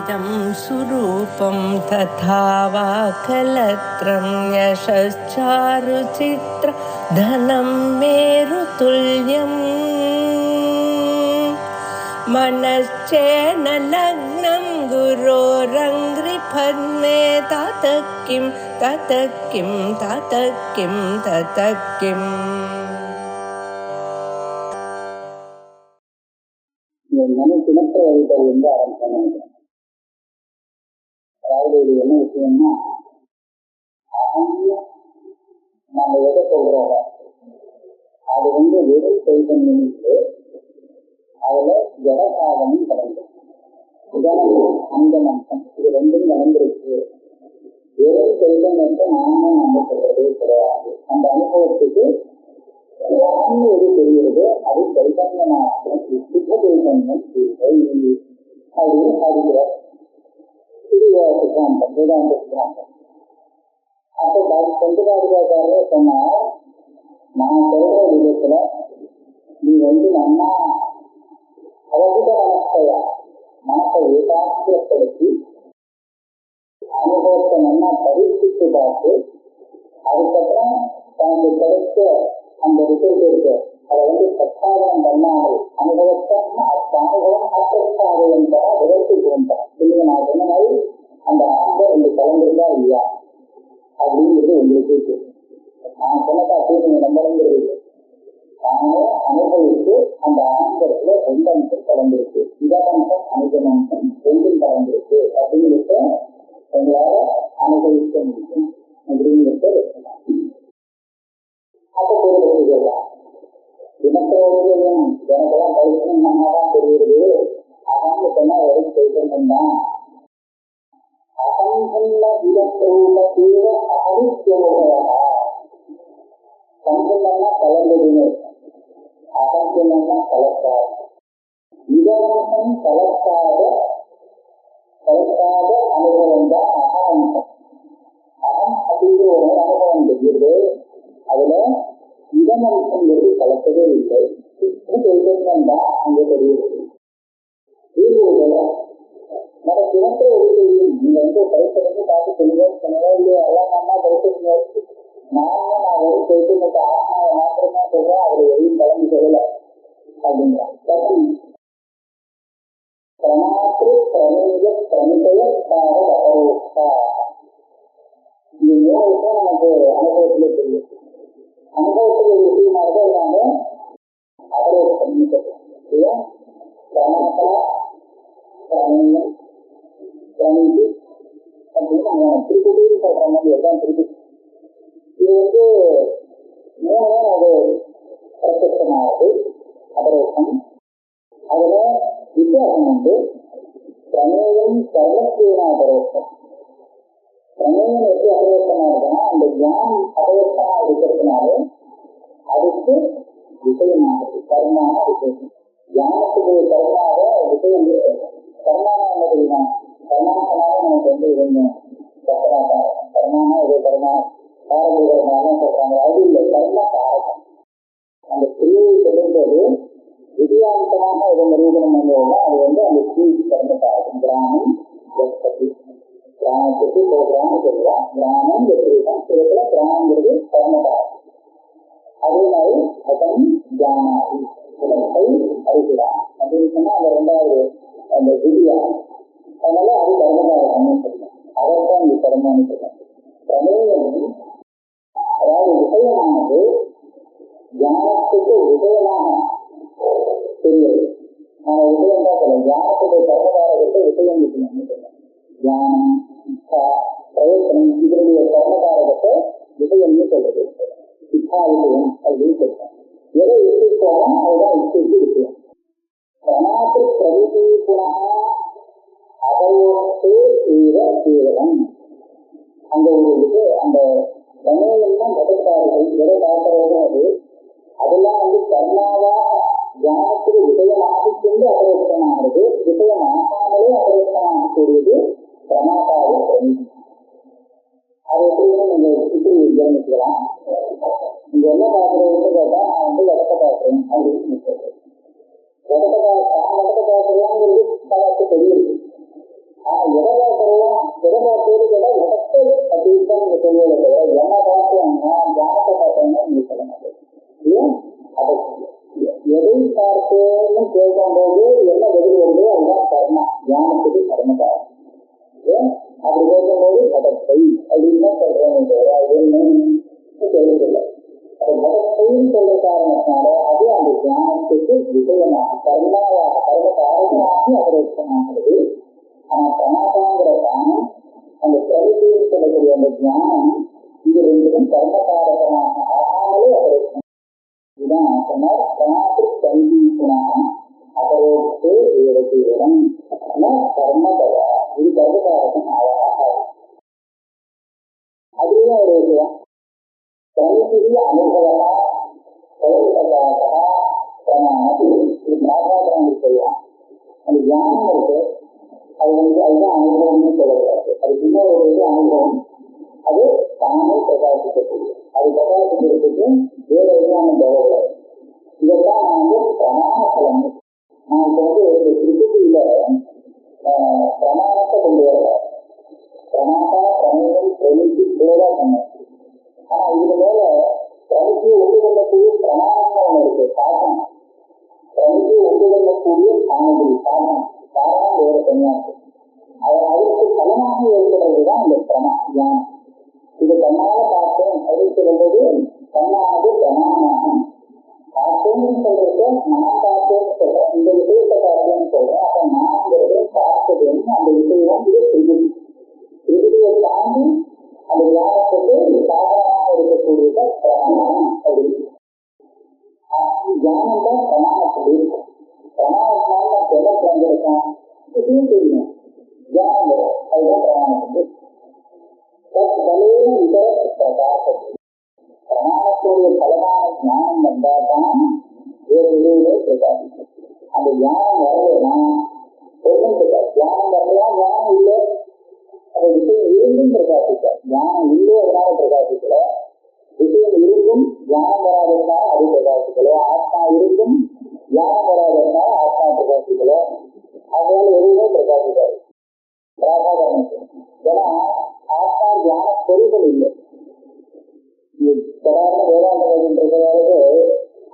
इदं सुरूपं तथा वा कलत्रं यशश्चारुचित्र धनं मेरुतुल्यम् मनश्चेन लग्नं गुरोरङ्घ्रिपद्मे ततः किं ततः किं ततः किं ततः किम्. அதாவது இது என்ன விஷயம்னா, நம்ம எதை சொல்றோம் அது வெறும் சைத்தன்யமிட்டு அதுல ஜடசாதமும் கலந்து உதாரணம் அந்த மந்தம் இது ரெண்டும் கலந்துருக்கு. வெறும் சைத்தன்யத்தை நாம நம்ம சொல்றதே கிடையாது. அந்த அனுபவத்துக்கு எது தெரிகிறது, அது சைத்தன்யமாக சுத்த சைத்தன்யம் அப்படின்னு சாதிக்கிறார். சித்தாந்தம் வேதாந்த சித்தாந்தம். அப்போ சந்திராதிகாரியே சொன்னார், நான் சொல்ற விதத்துல நீ நம்ம அவகிட்ட மனசை ஏகாக்கிரப்படுத்தி அனுபவத்தை நல்லா பரிசித்து பார்த்து அதுக்கப்புறம் தனக்கு கிடைச்ச அந்த ரிசல்ட் இருக்கு அதை பிரச்சாரம் பண்ணாமல் அனுபவத்தை அனுபவம் அப்பிரச்சாரம் என்றால் விதத்து போன்றார். இல்லைங்க நான் சொன்ன மாதிரி அந்த ஆனந்தம் ரெண்டு கலந்துருந்தா இல்லையா அப்படிங்கிறது உங்களுக்கு தெரியும். நான் சொன்னதா நீங்க நம்பணுங்கிறது நானே அனுபவித்து அந்த ஆனந்தத்துல ரெண்டு அம்சம் கலந்துருக்கு, இதனம்சம் அனுபவம்சம் ரெண்டும் கலந்துருக்கு அப்படிங்கிறத எங்களால அனுபவிக்க முடியும் அப்படிங்கிறத அப்போ கூறலாம். தினத்தோடையும் எனக்கெல்லாம் கழிக்கணும் நம்மதான் தெரியுது. அகன்னு சொன்னா வெறும் சைத்தன்யம் தான். அகங்கள்ல இதத்தோட தீர அகரிச்சோடையா சங்கல்லா கலந்ததுன்னு அகங்கள்னா கலக்காது. இதவம்சம் கலக்காத அனுபவம் தான் அகவம்சம். அகம் அப்படிங்கிற ஒரு அனுபவம் தெரியுது. அதுல இதமம்சம் கலக்கவே இல்லை. சைத்தன்யம் தான் அங்க தெரியுது. நம்ம தினத்தை ஒதுக்கையும் நீங்க பரிசு பார்த்து சொல்லுவேன் சொன்னதோ இல்லையோ எல்லாம் நல்லா பரிசு நான் வெறும் சைத்தன்யத்தை ஆத்மாவை மாத்திரமா சொல்றேன், அதுல எதையும் கலந்து சொல்லல அப்படிங்கிறான். பிரமாத்திரு பிரமேய பிரமிதய அபரோக்ஷா. இது 3 விஷயம் நமக்கு அனுபவத்திலே தெரியும். அனுபவத்தில் ஒரு விஷயமா இருந்தா நாங்க அபரோக்ஷம் இல்லையா, பிரமத்தா பிரமேயம் பிரமிதி அப்படின்னு நம்ம திருப்பி சொல்ற மாதிரி எல்லாம் திருப்பி இது 3 அது பிரத்யட்சமானது அபரோக்ஷம். அதுல வித்தியாசம் பிரமேயம் சர்வஸ்வீன அபரோக்ஷம். பிரமேயம் எப்படி அபரோக்ஷமா இருக்குன்னா அந்த ஞானம் அபரோக்ஷமா இருக்கிறதுனால அதுக்கு விஷயமானது கர்மான விஷயம். ஞானத்துக்கு கர்மாவ விஷயம் கர்மானா என்ன தெரியுமா, கர்மானால நமக்கு இருந்தோம் கர்மானா இது கர்மா காரகம் சொல்றாங்க. அது இல்லை, கர்ம காரகம். அந்த கிரியை சொல்லும்போது விதியாந்தமாக இதை நிரூபணம் பண்ணுவோம்னா அது அந்த கிரிக்கு கர்ம காரகம். கிராமம் வெப்பதி கிராமத்துக்கு கிராமம் சொல்லலாம். கிராமம் வெற்றிதான் சிறப்புல கிராமங்கிறது கர்ம காரகம். அதே மாதிரி அதன் ஜானாதி உடம்பை அறிகிறான் அப்படின்னு சொன்னா அந்த 2வது அந்த விதியா. அதனால அது கர்மகாரகம்னு சொல்லலாம். அதற்கான் இது கர்மான்னு சொல்லலாம். பிரமேயம் அதாவது விஷயமானது ஞானத்துக்கு விஷயமாக தெரியுது. நான் விஷயம் தான் சொல்ல ஞானத்துடைய கர்மகாரகத்தை விஷயம் விஷயம்னு சொல்லலாம். ஞானம் பிரயோசனம் இதனுடைய கர்மகாரகத்தை விஷயம்னு சொல்றது சித்தா விஷயம் அப்படின்னு சொல்றேன். எதை யுக்திக்கோம் அதுதான் யுக்திக்கு விஷயம். பிரணாத்து பிரவிதி குணா அபயோகத்தே தீர தீவிரம். அந்த ஒரு அந்த பிரமேயம்லாம் எதை பார்க்கிறது அது அதெல்லாம் கர்மாவா ஞானத்துக்கு விஷயமாக கொண்டு அபரோக்ஷமானது, விஷயமாகாமலே அபரோக்ஷமாகக்கூடியது பிரமாதாவை பிரமிதி. அது எப்படின்னு நீங்க இப்படி கவனிக்கலாம். நீங்க என்ன பார்க்கறதுன்னு கேட்டா நான் இடத்தை பார்க்கிறேன் அப்படின்னு சொல்றேன். இடத்தை பார்க்கலாங்கிறது பலருக்கு தெரியுது. ஆனா எதை பார்க்கறோம், எதை பார்க்கறது கூட இடத்தை அப்படின்னு தான் நீங்க சொல்லுவதை தவிர என்ன பார்த்தோம்னா தியானத்தை பார்த்தோம்னா நீங்க சொல்ல மாட்டேன். ஏன் அதை எதை பார்த்தேன்னு கேட்கும்போது என்ன எதிர் வருதோ அதுதான் கர்மா. தியானத்துக்கு கர்மக்காரம். ஏன் அப்படி கேட்கும்போது பதத்தை அப்படின்னு தான் சொல்றேன் தவிர அது என்னன்னு தெரிவிக்கல. அது பதத்தைன்னு சொல்ற காரணத்தினால அது அந்த தியானத்துக்கு விஷயமாக கர்மாவாக கர்மகாரகமாக அபரோட்சமாகிறது. ஆனா சமாதாங்கிற தானம் அந்த பிரதின்னு சொல்லக்கூடிய அந்த தியானம் இது ரெண்டும் கர்மகாரகமாக ஆகாமலே அபரோட்சம். இதுதான் சொன்னார் சமாதி சங்கீசனாக அபரோட்சே வேறதீரம் கர்மதயா. இது கர்மகாரகம் ஆகாது. அதுவே ஒரு விஷயம் சங்கிதி அனுபவா செயல்பதாக பிரமாணம் இது பிராகாரம் செய்யலாம். அந்த தியானம் இருக்கு, அது அதுதான் அனுபவம்னு சொல்லக்கூடாது. அது இன்னொரு ஒரு அனுபவம், அது தானே பிரகாசிக்கக்கூடிய அது பிரகாசிக்கிறதுக்கு வேற எதுவும் தேவையில்லை. இதைத்தான் நான் பிரமாண பலம். நான் இப்போ இந்த திருப்பதியில பிரமாணத்தை கொண்டு வரல. பிரமாணா பிரமேயம் பிரமித்து தேவா சொன்னேன். ஆனா இதுக்கு மேல பிரமித்தியை ஒன்று கொள்ளக்கூடிய பிரமாணம் ஒண்ணு இருக்கு, சாதனம். பிரமித்தியை ஒன்று கொள்ளக்கூடிய சாமகிரி சாதனம். சாதனம் வேற தனியா இருக்கு. அதற்கு பலமாக ஏற்படுறதுதான் இந்த தியானம். இது கண்ணால பார்த்தேன் அப்படின்னு சொல்லும்போது கண்ணானது பிரமாணமாகும். பார்த்தேன்னு சொல்றது நான் பார்த்தேன்னு சொல்றேன், இந்த விஷயத்தை பார்த்தேன்னு சொல்றேன். அப்ப நான்கிறது பார்த்ததுன்னு அந்த விஷயம் இது திருப்பதி. திருப்பதியை தாண்டி அந்த தியானத்துக்கு சாதனமாக இருக்கக்கூடியத பிரமாணம் அப்படின்னு. தியானம் தான் பிரமாணத்தில் இருக்கும். பிரமாணத்தினால நமக்கு என்ன பிறந்திருக்கோம் இதுவும் தெரியும். தியானம் வரும், அதுதான் பிரமாணத்துக்கு இதர பிரகாசம். பிரமாணத்துடைய பலமான ஞானம் வந்தால் தான் வேறு எதுவுமே பிரகாசிக்கும். அந்த ஞானம் வரலைன்னா ஒன்றும் பிரகாசி. ஞானம் வரலாம், ஞானம் இல்லை, அது விஷயம் இருந்தும் பிரகாசிக்க. ஞானம் இல்லை அதனால பிரகாசிக்கல, விஷயம் இருந்தும் ஞானம் வராததுனால அது பிரகாசிக்கல, ஆத்மா இருந்தும் ஞானம் வராததுனால ஆத்மா பிரகாசிக்கல. அதனால எதுவுமே பிரகாசிக்காது. பிராகாரம். ஏன்னா ஆத்மா ஞான பொருள்கள் இல்லை. சாதாரண வேதாந்த வகைன்றதுக்கு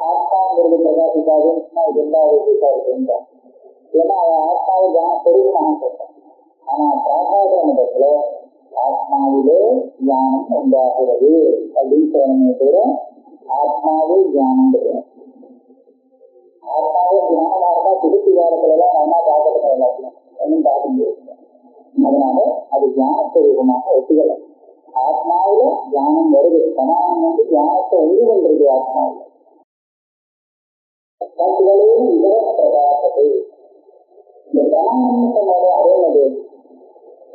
ஆத்மாங்கிறது பிரகாசிக்காதுன்னா இது ரெண்டாவது விசாரிக்கின்ற. ஏன்னா ஆத்மாவை ஞான பொருள்னாக சொல்றேன். ஆனா பிராகாரத்துல ஆத்மாவிலே ஞானம் உண்டாகிறது அப்படின்னு சொல்லணுமே தவிர ஆத்மாவே ஞானம் கிடையாது. ஆத்மாவே ஞானமா இருந்தா திருப்பி காலத்துல எல்லாம் நல்லா பார்க்கறது எல்லாத்தையும் ஒன்றும் பார்க்க முடியாது. அதனால அது ஞானஸ்வரூபமாக ஒத்துக்கல. ஆத்மாவில தியானம் வருது. சமானம் வந்து தியானத்தை உண்டு பண்றது ஆத்மாவில். கட்டுகளையும் இதர பிரகாசத்தை இந்த பிரமாணம் சொன்னாலே அதே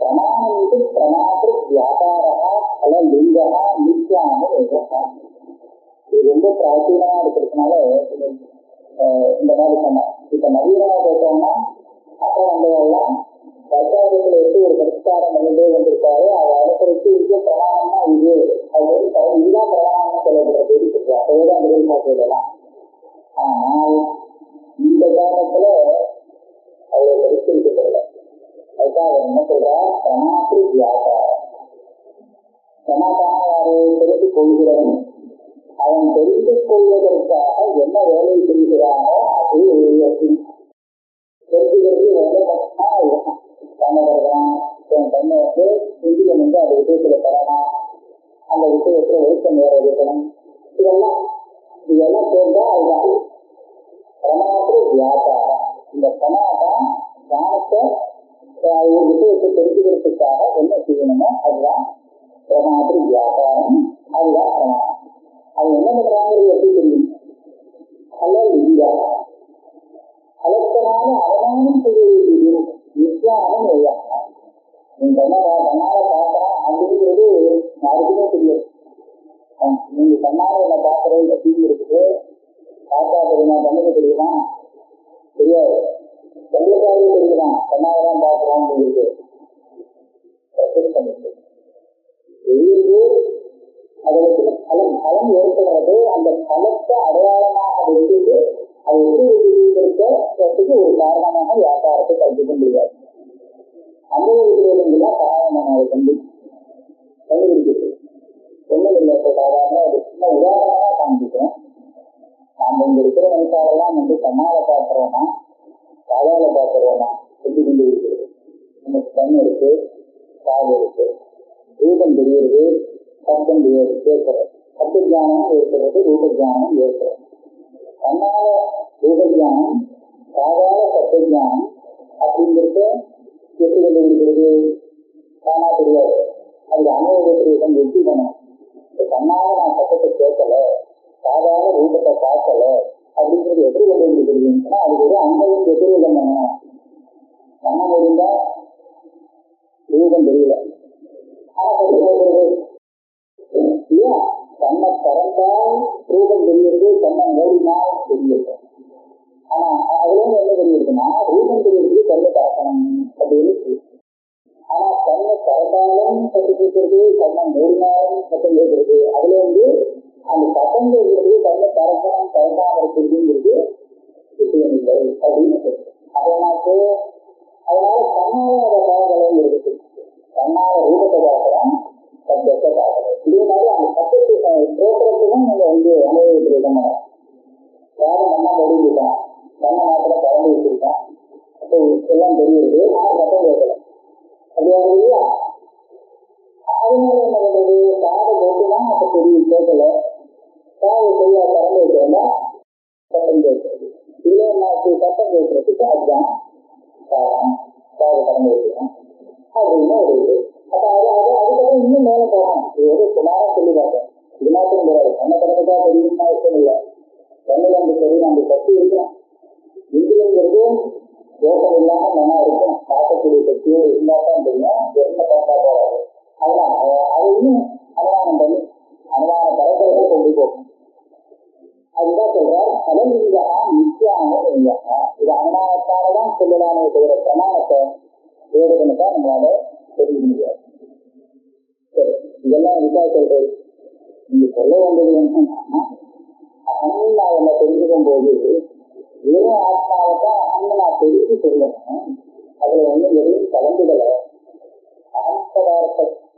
பிரமாணம் இது பிரமாத்திர வியாபாரா பல லிங்கா நித்தியான இது ரொம்ப பிராச்சீனமா இருக்கிறதுனால இந்த மாதிரி சொன்னேன். இப்ப நவீனமா கேட்டோம்னா அப்புறம் அந்த எல்லாம் சர்க்காரத்தில் எடுத்து ஒரு பரிஷ்காரம் பண்ணிட்டே வந்திருக்காரு. அதை அனுசரித்து இது பிரமாணம்னா இது அப்படின்னு இதுதான் பிரமாணம்னு சொல்லப்படுறது இருக்குது. அப்பதான் விரைவா சொல்லலாம். ஆனால் இந்த காலத்துல அவ்வளவு பரிசீலிக்கப்படல. அதுக்காக அவர் என்ன சொல்றார், பிரமாத்திர வியாபாரம். சமாதானம் யாரை தெரிந்து கொள்கிறவன் அவன் தெரிந்து கொள்வதற்காக என்ன வேலை செய்கிறானோ அது தெரிஞ்சுக்கிறது வேலை பண்ணா இருக்கும். கண்ணகர்தான் என் கண்ணை வந்து இந்தியன் வந்து அந்த விஷயத்துல தரணும், அந்த விஷயத்துல ஒழுக்கம் வேற இருக்கணும். இதெல்லாம் சேர்ந்தா அதுதான் பிரமாத்திர வியாபாரம். இந்த பிரமாதம் ஞானத்தை ஒரு விஷயத்தை தெரிஞ்சுக்கிறதுக்காக என்ன செய்யணுமோ அதுதான் பிரமாத்திர வியாபாரம். அதுதான் பிரமாணம். அது என்ன பண்றாங்கிறது எப்படி தெரியும்? அல்ல இல்லையா அலட்சனால அவமானம் செய்ய வேண்டியது நித்தியானம் இல்லையா? நீங்க கண்ணால பார்த்தா அப்படிங்கிறது யாருக்குமே தெரியாது. நீங்க கண்ணால என்ன பார்க்கறது அப்படின்னு இருக்குது. பார்க்காதது நான் கண்ணுக்கு தெரியுமா? தெரியாது. கண்ணுக்காகவே தெரியுதான் கண்ணாலதான் பார்க்கலாம்னு இருக்கு. வெளியே அதை வச்சு பலம் ஏற்படுறது. அந்த பலத்தை அடையாளமாக வச்சுட்டு அதை எப்படி இருக்கிறதுக்கு ஒரு காரணமாக வியாபாரத்தை கற்பிக்க முடியாது. அனுபவ விரோதங்கள்லாம் சகாயம் பண்ண அதை கண்டுபிடிக்கிறது ஒன்றும் இல்லை. இப்போ சாதாரண ஒரு சின்ன உதாரணமாக காண்பிக்கிறேன். நாம் இங்க இருக்கிற மனுஷாரெல்லாம் கண்ணால பார்க்கிறோம்னா காதால பார்க்கிறோம்னா எப்படி கொண்டு இருக்கிறது? நமக்கு கண் இருக்கு, காது இருக்கு, ரூபம் தெரிகிறது, சப்தம் கேட்கிறது, சப்த ஜானம் ஏற்படுறது, ரூப ஜானம் ஏற்படுறது. கண்ணால ரூப ஜானம், காதால சப்த ஜானம் அப்படிங்கிறத எப்படி கண்டுபிடிக்கிறது? தானா தெரியாது. அது அனுபவத்தை வெற்றி பண்ணணும். கண்ணால நான் சத்தத்தை கேட்கல, சாதாரண ரூபத்தை பார்க்கல அப்படிங்கிறது எப்படி கண்டுபிடிக்கிறதுன்னா அதுக்கு ஒரு அனுபவம் எதிர்விதம் பண்ணணும். கண்ண முடிந்தா ரூபம் தெரியல. இல்லையா? கண்ணை திறந்தால் ரூபம் தெரிகிறது, கண்ணை மூடினால் தெரியுது. ஆனா அதுல என்ன தெரியுதுன்னா ரூபம் தெரியுது கண்ணை பார்க்கணும் அப்படின்னு. ஆனா கண்ணை திறந்தாலும் கற்று கேட்கறது, கண்ணை மூடினாலும் சத்தம் கேட்கறது. அதுல அந்த சத்தம் கேட்கறது கண்ணை திறக்கணும் திறக்காம இருக்குதுங்கிறது விஷயம் இல்லை அப்படின்னு சொல்றேன். அதனால கண்ணால அதை பார்க்கலாம் இருக்குது. கண்ணால ரூபத்தை பார்க்கலாம், சத்தத்தை பார்க்கலாம். இதே மாதிரி அந்த சத்தத்தை தோற்றத்துக்கும் நம்ம அனுபவத்தில் பண்ணலாம். யாரும் கண்ணா முடிஞ்சுட்டான், கண்ணை மாத்திர பறந்து வச்சிருக்கான், அப்போ எல்லாம் தெரியுது, ஆனால் சத்தம் கேட்கல. அப்படியா இல்லையா? அதனால என்ன பண்றது? காதை போட்டுனா அப்ப தெரியும் கேட்கல, காதை சரியா திறந்து வைக்கிறதா சத்தம் கேட்கறது. இல்லை சத்தம் கேட்கறதுக்கு அதுதான் காதை திறந்து வைக்கிறோம் அப்படின்னு ஒரு இது. அப்ப அதுக்கப்புறம் இன்னும் மேல போகணும். இது ஒரு சுமாரா சொல்லி பார்த்தேன். இது மாத்திரம் கிடையாது. கண்ணை திறந்துட்டா தெரியும்னா விஷயம் இல்லை. கண்ணில் அந்த தெரியும், அந்த சக்தி இருக்கணும். இந்தியங்கிறது யோசனை இல்லாம நல்லா இருக்கும். பார்க்கக்கூடிய சக்தியோ இருந்தா தான் தெரியும். என்ன பார்த்தா போகாது. அதனால அது இன்னும் அனுமானம் பண்ணி அனுமான தரத்தை கொண்டு போகும். அதுதான் சொல்றார் பலலிங்கா நித்தியான லிங்கா. இது அனுமானத்தாலதான் சொல்லலாமே தவிர பிரமாணத்தை வேறுதா நம்மளால தெரிவிக்க முடியாது. சரி, இதெல்லாம் எதுக்காக சொல்றது? நீங்க சொல்ல வேண்டியது என்னன்னா அகன்னு நான் என்ன தெரிஞ்சுக்கும் போது வெறும் ஆத்மாவைத்தான் அகன்னு நான் தெரிஞ்சு சொல்லணும். அதுல எதையும் கலந்துடல.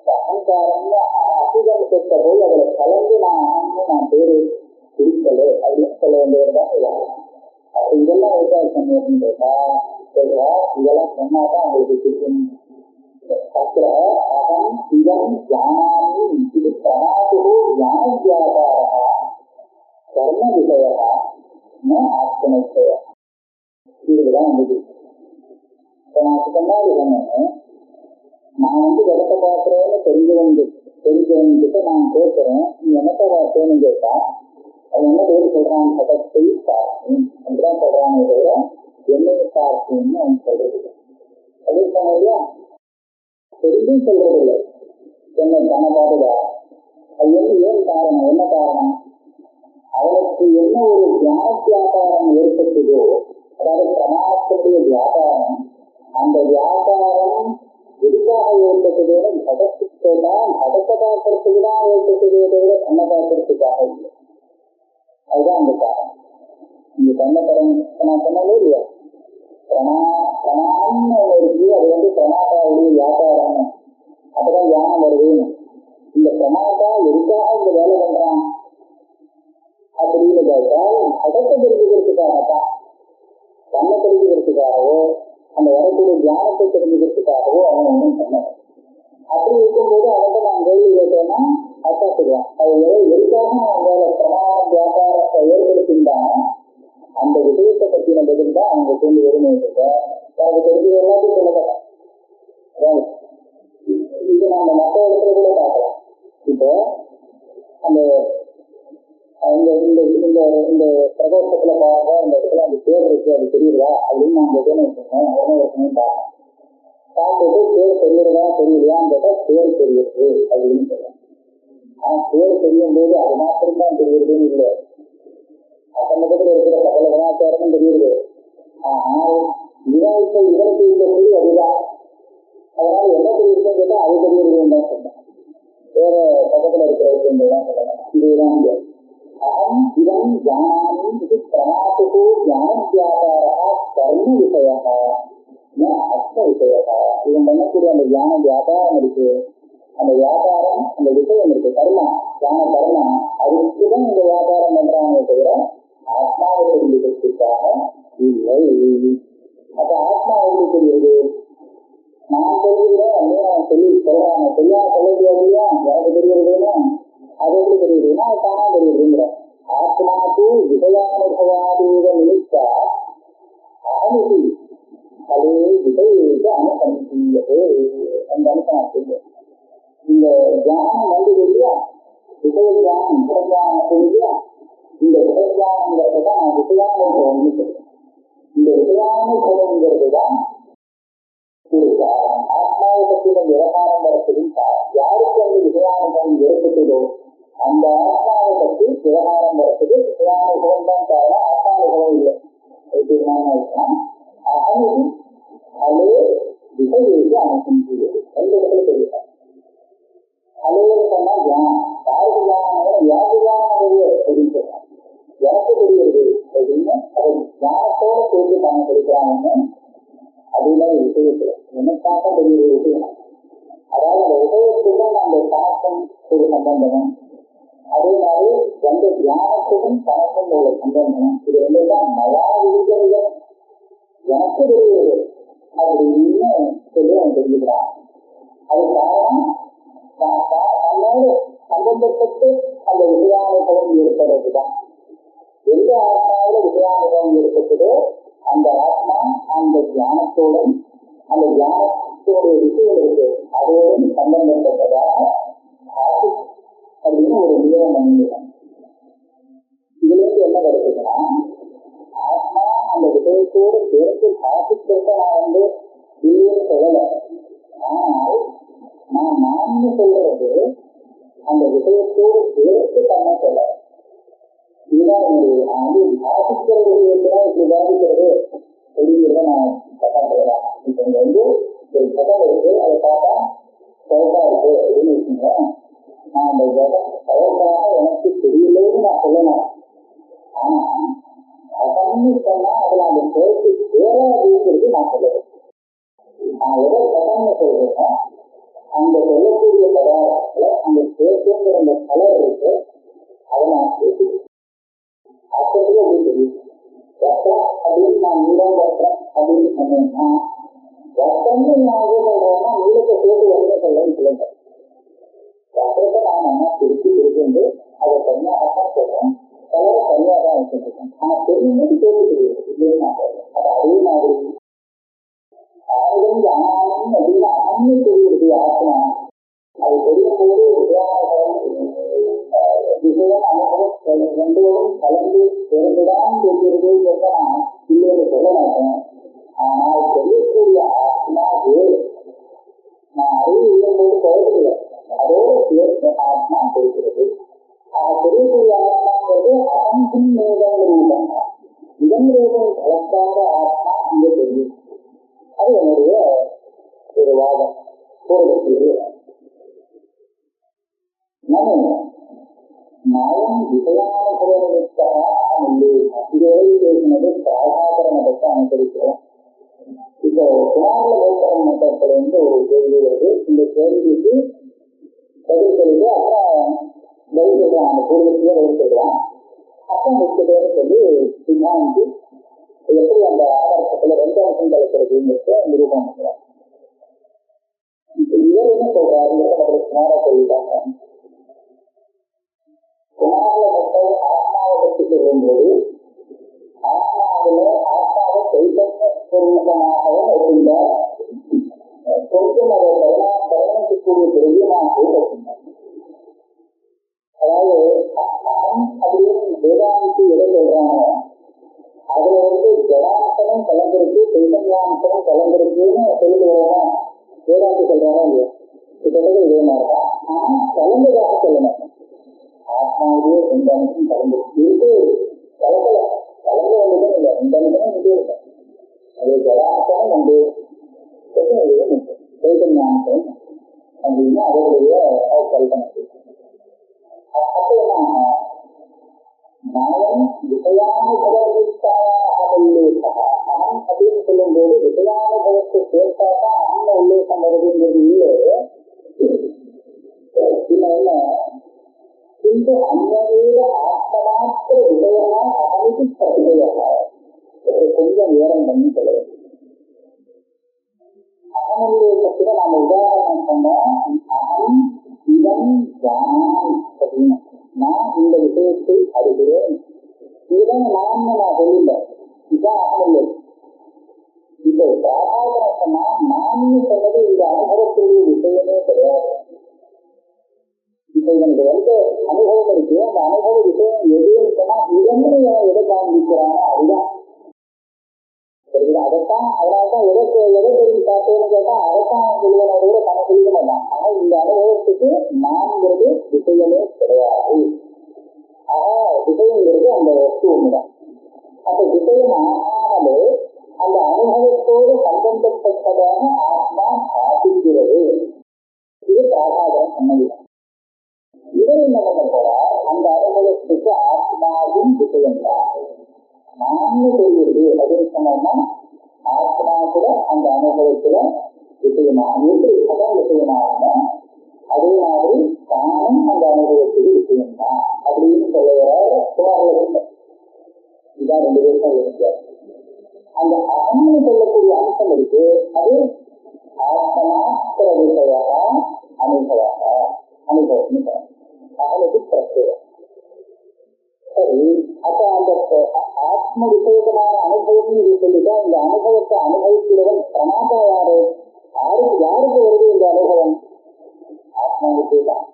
அகங்காரம்னு அசிகமித்த போது அதுல கலந்து நான் அகன்னு நான் பேரு பிடிக்கல அப்படின்னு சொல்ல வேண்டியதுதான் இதாகும். அப்ப இதெல்லாம் எதுக்காக சொன்னேன் அப்படின்னு கேட்டா சொல்றா இதெல்லாம் சொன்னாதான் உங்களுக்கு பிடிக்கும். தத்திர அகம் இதம் ஞானாமி இது பிரணாது ஞானவியாபாரா கர்ம விஷயா ஆத்மனிச்சய. இதுதான் வந்து இப்ப நான் முன்னாடி சொன்னேன். நான் இடத்தை பார்க்கிறேன்னு தெரிஞ்சவங்கிட்ட நான் கேட்கிறேன், நீ என்னத்தை பார்த்தேன்னு கேட்டா அவன் என்ன பேர் சொல்றான்? சதத்தை பார்க்கும் அப்படிதான் சொல்றானே தவிர என்னைய பார்க்கும்னு அவன் சொல்றது அது இல்லையா? தெரிஞ்சும் சொல்றது இல்லை. என்ன தன்னை பார்த்துதா? அது ஏன் காரணம்? என்ன காரணம்? அவனுக்கு என்ன ஒரு தியான வியாபாரம் ஏற்பட்டதோ, அதாவது பிரமாணத்துடைய வியாபாரம், அந்த வியாபாரம் எதுக்காக ஏற்பட்டதோட பதத்துக்கு தான் பதத்தை பார்க்கறதுக்கு தான் ஏற்பட்டதே தவிர கண்ணை பார்க்கறதுக்காக இல்லை. அதுதான் அந்த காரணம். இந்த கண்ணை நான் சொன்னாலே இல்லையா? பிரணான்னு இருக்கு. அது பிரணாதாவுடைய வியாபாரம். அப்பதான் தியானம் வருதுன்னு. இந்த பிரணாதா எதுக்காக இந்த வேலை பண்றான் அப்படின்னு கேட்டால் பதத்தை தெரிஞ்சுக்கிறதுக்காகத்தான். கண்ணை தெரிஞ்சுக்கிறதுக்காகவோ அந்த வரக்கூடிய தியானத்தை தெரிஞ்சுக்கிறதுக்காகவோ அவன் ஒன்றும் பண்ணல. அப்படி இருக்கும்போது அவன்கிட்ட நான் கேள்வி கேட்டேன்னா அக்கா சொல்லுவான். அது எதுக்காக நான் வேலை பிரமாண வியாபாரத்தை ஏற்படுத்தியிருந்தாங்க அந்த விஷயத்தை பற்றின பதில் தான் அவங்க சொல்லி வருமே இருக்க. எனக்கு தெரிஞ்சது எல்லாத்தையும் சொல்லப்பட்டேன். இது நம்ம மற்ற இடத்துல கூட பார்க்கலாம். இப்போ அந்த இந்த பிரதேசத்துல பாருங்க, இந்த இடத்துல அந்த பேர் இருக்கு, அது தெரியுதா அப்படின்னு நான் கேட்டேன்னு வச்சுக்கோங்க. உடனே இருக்கணும் பார்க்கணும். பார்த்துட்டு பேர் தெரியுறதா தெரியலையான்னு கேட்டா பேர் தெரியுது அப்படின்னு சொல்லுவேன். ஆனா பேர் தெரியும் போது அது மாத்திரம் தான் தெரியுதுன்னு இல்லை. சமூகத்தில் இருக்கிற சகல கலாச்சாரமும் தெரியுது. ஆனால் விவாதித்த இதற்கு இந்த மொழி அதுதான். அதனால என்ன தெரியுதுன்னு கேட்டா அது தெரியுதுன்னு தான் சொன்னேன். வேற பக்கத்துல இருக்கிற விஷயங்கள்தான் சொல்லணும். இதுதான் அகம் இதம் ஞானாமி இது பிரணாது ஞான வியாபாரா கர்ம விஷயா இவன் பண்ணக்கூடிய அந்த தியான வியாபாரம் இருக்கு, அந்த வியாபாரம் அந்த விஷயம் இருக்கு, கர்மா தியான கர்மா, அதுக்குதான் இந்த வியாபாரம் பண்றாங்க தவிர ஆத்மாவை தெரிஞ்சுக்கிறதுக்காக இல்லை. அப்ப ஆத்மா எப்படி தெரியுது? நான் தெரிஞ்சுக்கிறேன் அப்படியே சொல்லி சொல்றாங்க, சரியா சொல்ல முடியாதுயா எனக்கு தெரியுதுன்னா அது எப்படி தெரியுதுன்னா அது தானா தெரியுதுங்கிற. ஆத்மாக்கு விஷயானுபவாதீத நிமித்த அகமிதி அதே விதைக்கு அனுசந்தியது அந்த அனுசனம். இந்த தியானம் வந்து இல்லையா, விஷய தியானம் புறஞானம் இல்லையா, இந்த விஷயானங்கிறது தான் விஷயானுபவம். இந்த விஷயானுபவங்கிறது தான் ஒரு காரணம். ஆத்மாவை பற்றின விவகாரம் வரப்படும் யாருக்கு அந்த விஷயானுபவம் ஏற்பட்டதோ அந்த ஆத்மாவை பற்றி விவகாரம் வரப்பது விஷயானுபவம் தான் காரணம், ஆத்மானுபவம் இல்லை. அகமிதி அலே விஷயத்தை அனுசந்தியது எந்த இடத்துல தெரியும். அலேன்னு சொன்னா தியானம், யாருக்கு தியானம் யாருக்கு தியானம் தெரிஞ்சு எனக்கு தெரியுது அப்படின்னு அதை தியானத்தோட சேர்த்து தானே படிக்கிறாங்கன்னு அதுதான் விஷயத்துல எனக்காக தெரியுற விஷயம். அதாவது அந்த விஷயத்துக்கும் அந்த தாக்கம் ஒரு சம்பந்தமும், அதே மாதிரி எந்த தியானத்துக்கும் தனக்கும் உள்ள சம்பந்தமும், இது ரெண்டு தான் மயா இருக்கிறது எனக்கு தெரியுது அப்படின்னு சொல்லி அவன் தெரிஞ்சுக்கிறான். அது காரணம் தன்னோடு சம்பந்தப்பட்டு அந்த விஷயானுபவம் ஏற்படுறதுதான். எந்த ஆத்மாவில விஷயானுபவம் ஏற்பட்டதோ அந்த ஆத்மா அந்த தியானத்தோடும் அந்த தியானத்தோடைய விஷயம் இருக்கு அதோடும் சம்பந்தப்பட்டதாக அப்படின்னு ஒரு நியமம் பண்ணிடுறாங்க. இதுல இருந்து என்ன கிடைக்குதுன்னா, ஆத்மா அந்த விஷயத்தோடு சேர்த்து சாதிக்கிறத நான் வந்து இல்லைன்னு சொல்லலை. ஆனால் நான் சொல்றது அந்த விஷயத்தோடு சேர்த்து பண்ண சொல்ல. இதுதான் நான் வந்து பாதிக்கிற விஷயத்தான் இப்படி பாதிக்கிறது அப்படிங்கிறத நான் கட்டாடுறேன். இப்ப இங்க வந்து ஒரு கதை இருக்கு, அதை பார்த்தா சோகா இருக்கு அப்படின்னு வச்சுங்களேன். நான் அந்த சோகாக எனக்கு தெரியலன்னு நான் சொல்லணும். ஆனா அதன்னு சொன்னா அதுல அந்த சேர்த்து வேற அப்படிங்கிறது நான் சொல்லுவேன். நான் எதை கதன்னு சொல்றேன், அந்த சொல்லக்கூடிய பதார்த்தத்துல அந்த சேர்த்துங்கிற அந்த கலர் இருக்கு, அதை நான் சேர்த்துக்கிறேன். அப்படி தெரியும் வஸ்திரம் அப்படின்னு நான் நீளம் வஸ்திரம் அப்படின்னு சொன்னேன்னா வஸ்திரம்னு நான் எது சொல்றேன்னா நீளத்தை சேர்த்து என்ன சொல்லன்னு சொல்லுங்க. வஸ்திரத்தை நான் என்ன பிரிச்சு வந்து அதை தனியாக தான் சொல்றேன், கலரை தனியாக தான் வச்சுருக்கேன். ஆனா தெரியும்போது சேர்த்து தெரியுது இல்லைன்னு நான் சொல்றேன். அது அதே மாதிரி ஆயுதம் ஜானம் அப்படின்னா அண்ணு தெரியுது ஆத்மா. அது தெரியும் போது விஷயம் அனுபவம் ரெண்டோடும் கலந்து தெரிந்துதான் தெரிகிறது என்று நான் இல்லைன்னு சொல்ல மாட்டேன். ஆனால் தெரியக்கூடிய ஆத்மா வேறு. நான் அறிவு இல்லைம்போது குறைக்கல, அதோடு சேர்த்து ஆத்மா தெரிகிறது. தெரியக்கூடிய ஆத்மாங்கிறது அகம்பின் மேதம் ரூபம், இதன் ரூபம் கலக்காத ஆத்மா இங்கே தெரியும். அது என்னுடைய ஒரு வாதம் பூர்வத்திலே. நயம் விஷயானுபவத்திற்காக இதுவரை பேசினது பிராகாகர மதத்தை அனுசரிக்கிறோம். இப்போ குமார கோத்தர மதத்திலிருந்து ஒரு கேள்வி வருது. இந்த கேள்விக்கு பதில் சொல்லிட்டு அப்புறம் பதில் சொல்றான், அந்த பூர்வத்திலே பதில் சொல்றான். அப்புறம் மிக்க பேரை சொல்லி சித்தாந்தி எப்படி அந்த ஆதாரத்துல ரெண்டு அம்சம் கலக்கிறதுங்கிறத நிரூபணம் பண்றாங்க. இப்ப இவர் என்ன சொல்றாரு, குமாரா சொல்லிட்டாங்க. குமார மக்கள் ஆத்மாவை பற்றி சொல்லும்போது ஆத்மாவில ஆத்மாவை சைத்தன்ய ஸ்வரூபமாகவும் இருந்த கொஞ்சம் அதை பரிணாமிக்கக்கூடிய பிறகு நான் கூட்டத்தினேன். அதாவது அப்படின்னு வேதாந்தி எதை சொல்றாங்க, அதுல வந்து ஜடாம்சனம் கலந்திருக்கு சைத்தன்யாம்சனம் கலந்திருக்குன்னு சொல்லுவோம். வேதாந்தி சொல்றாங்க இல்லையா, கிட்டத்தட்ட இதே மாதிரிதான். ஆனா கலந்ததாக சொல்ல மாட்டேன். ஆத்மாவிலேயே ரெண்டு அம்சம் கலந்து இருக்கு, கலக்கல கலந்து வந்துதான் இல்லை, ரெண்டு அம்சம் இங்கே இருக்கும். அது ஜடாம்சனம் வந்து சைத்தன்யாம்சம் அப்படின்னா அதோடைய கல்பனை. அப்ப என்ன நயம் விஷயானுபவத்திற்காக அப்படின்னு சொல்லும்போது விஷயானுபவத்தை சேர்த்தாதான் அன்ன உல்லேசம் வருதுங்கிறது இல்லை. என்ன किन्तु अन्यदेव आत्ममात्र विषयः अहमिति प्रत्ययः கொஞ்சம் விவரம் பண்ணி சொல்லுவது. அகமுல்லேசத்துல நாம உதாரணம் சொன்னோம். அகம் இதம் ஜானாமி அப்படின்னு, நான் இந்த விஷயத்தை அறிகிறேன். இதுதான் நான் சொல்லல, இதுதான் அகமுல்லேசம். இப்போ பிராகாசனம் சொன்னா நான் சொன்னது இந்த அனுபவத்துடைய விஷயமே கிடையாது. இப்ப இவனுக்கு அனுபவம் இருக்கு, அந்த அனுபவ விஷயம் எதுன்னு சொன்னா இதன்னு எதை காண்பிக்கிறானோ அதுதான். அதைத்தான் அதனால்தான் எதை தெரிஞ்சு பார்த்தேன்னு கேட்டா அதைத்தான் சொல்லுவதை கூட தன சொல்லிக்க மாட்டான். ஆனா இந்த அனுபவத்துக்கு நான்கிறது விஷயமே கிடையாது. விஷயங்கிறது அந்த வஸ்து ஒண்ணுதான். அந்த விஷயம் ஆகாமலே அந்த அனுபவத்தோடு சம்பந்தப்பட்டதாக ஆத்மா சாதிக்கிறது. இது பிராகாசனம் சொன்னதுதான். இவர் என்ன பண்ண போறார், அந்த அனுபவத்துக்கு ஆத்மாவின் விஷயம்தான் நான் சொல்லியது அப்படின்னு சொன்னோம்னா ஆத்மா கூட அந்த அனுபவத்துல விஷயமாக எப்படி அதான் விஷயமாக அதே மாதிரி தானும் அந்த அனுபவத்துக்கு விஷயம்தான் அப்படின்னு சொல்லுகிற இதான் ரெண்டு பேருக்கும் வித்தியாசம். அந்த அகம்னு சொல்லக்கூடிய அம்சம் இருக்கு, அது ஆத்மாத்திர விஷய அனுபவம் அவனுக்கு பிரத்யேகம். சரி, அப்ப அந்த ஆத்ம விஷயமான அனுபவம் சொல்லிட்டா இந்த அனுபவத்தை அனுபவிக்கிறவன் பிரமாதம் யாரு? யாருக்கு வருது இந்த அனுபவம்? ஆத்மாவுக்கு தான்.